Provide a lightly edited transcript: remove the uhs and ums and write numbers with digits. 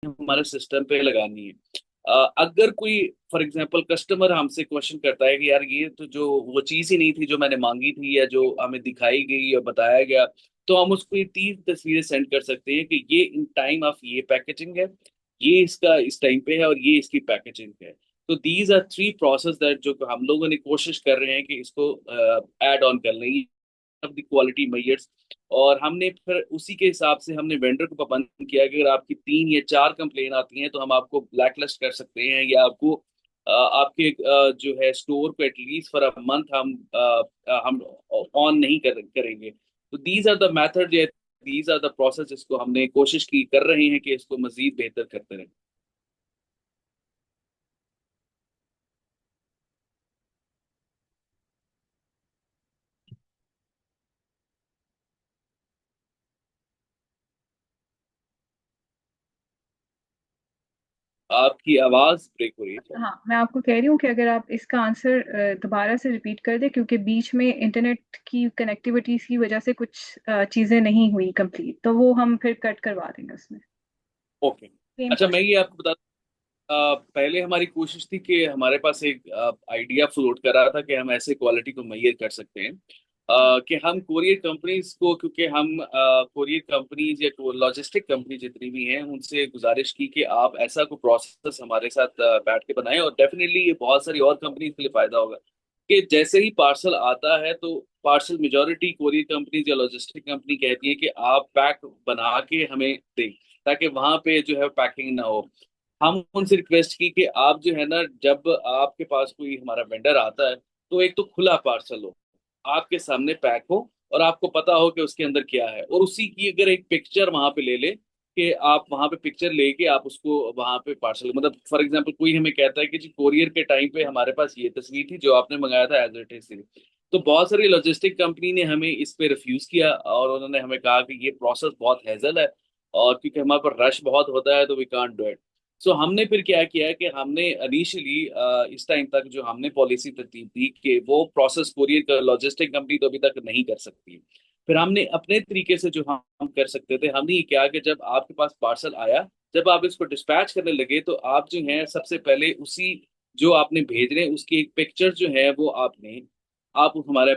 हमारे सिस्टम पे लगानी है। अगर कोई फॉर एग्जांपल कस्टमर हमसे क्वेश्चन करता है कि यार ये तो जो वो चीज़ ही नहीं थी जो मैंने मांगी थी या जो हमें दिखाई गई या बताया गया, तो हम उसको ये 3 तस्वीरें सेंड कर सकते हैं कि ये इन टाइम ऑफ ये पैकेजिंग है, ये इसका इस टाइम पे है और ये इसकी पैकेजिंग है। तो दीज आर 3 प्रोसेस दैट जो हम लोगों ने कोशिश कर रहे हैं कि इसको ऐड ऑन कर लें ऑफ द क्वालिटी मेजर्स। और हमने फिर उसी के हिसाब से हमने वेंडर को पाबंद किया कि अगर आपकी 3 या 4 कंप्लेन आती हैं तो हम आपको ब्लैक लिस्ट कर सकते हैं, या आपको आपके जो है स्टोर को एटलीस्ट फॉर अ मंथ हम ऑन नहीं करेंगे। तो these are the method, these are the process जिसको हमने कोशिश की कर रहे हैं कि इसको मजीद बेहतर करते रहें। आपकी आवाज ब्रेक हो रही है क्या? हाँ, मैं आपको कह रही हूँ कि अगर आप इसका आंसर दोबारा से रिपीट कर दें, क्योंकि बीच में इंटरनेट की कनेक्टिविटी की वजह से कुछ चीज़ें नहीं हुई कंप्लीट, तो वो हम फिर कट करवा देंगे उसमें। ओके। सेम अच्छा, मैं क्वेश्चन। ये आपको बता पहले हमारी कोशिश थी कि हमारे पास एक आइडिया फ्लोट कर रहा था कि हम ऐसे क्वालिटी को मेजर कर सकते हैं, कि हम कोरियर कंपनीज को, क्योंकि हम कोरियर कंपनीज या लॉजिस्टिक कंपनी जितनी भी हैं उनसे गुजारिश की कि आप ऐसा कोई प्रोसेस हमारे साथ बैठ के बनाएं, और डेफिनेटली ये बहुत सारी और कंपनीज के लिए फायदा होगा कि जैसे ही पार्सल आता है तो पार्सल मेजोरिटी कोरियर कंपनीज या लॉजिस्टिक कंपनी कहती है कि आप पैक बना के हमें दें, ताकि वहां पे जो है पैकिंग ना हो। हम उनसे रिक्वेस्ट की कि आप जो है ना, जब आपके पास कोई हमारा वेंडर आता है तो एक तो खुला पार्सल हो, आपके सामने पैक हो, और आपको पता हो कि उसके अंदर क्या है, और उसी की अगर एक पिक्चर वहां पे ले ले, कि आप वहां पे पिक्चर लेके आप उसको वहां पे पार्सल, मतलब फॉर एग्जांपल कोई हमें कहता है कि जी कोरियर के टाइम पे हमारे पास ये तस्वीर थी जो आपने मंगाया था एज इट इज थी। तो बहुत सारी लॉजिस्टिक कंपनी ने हमें इस पे रिफ्यूज किया और उन्होंने हमें कहा कि ये प्रोसेस बहुत हैजल है, और क्योंकि हमारे पर रश बहुत होता है तो वी कांट डू इट। सो हमने फिर क्या किया कि हमने इनिशियली इस टाइम तक जो हमने पॉलिसी तरतीब दी कि वो प्रोसेस कोरियर का लॉजिस्टिक कंपनी तो अभी तक नहीं कर सकती। फिर हमने अपने तरीके से जो हम कर सकते थे, हमने ये किया कि जब आपके पास पार्सल आया, जब आप इसको डिस्पैच करने लगे तो आप जो है सबसे पहले उसी जो आपने भेज रहे हैं उसकी एक पिक्चर जो है वो आप हमारे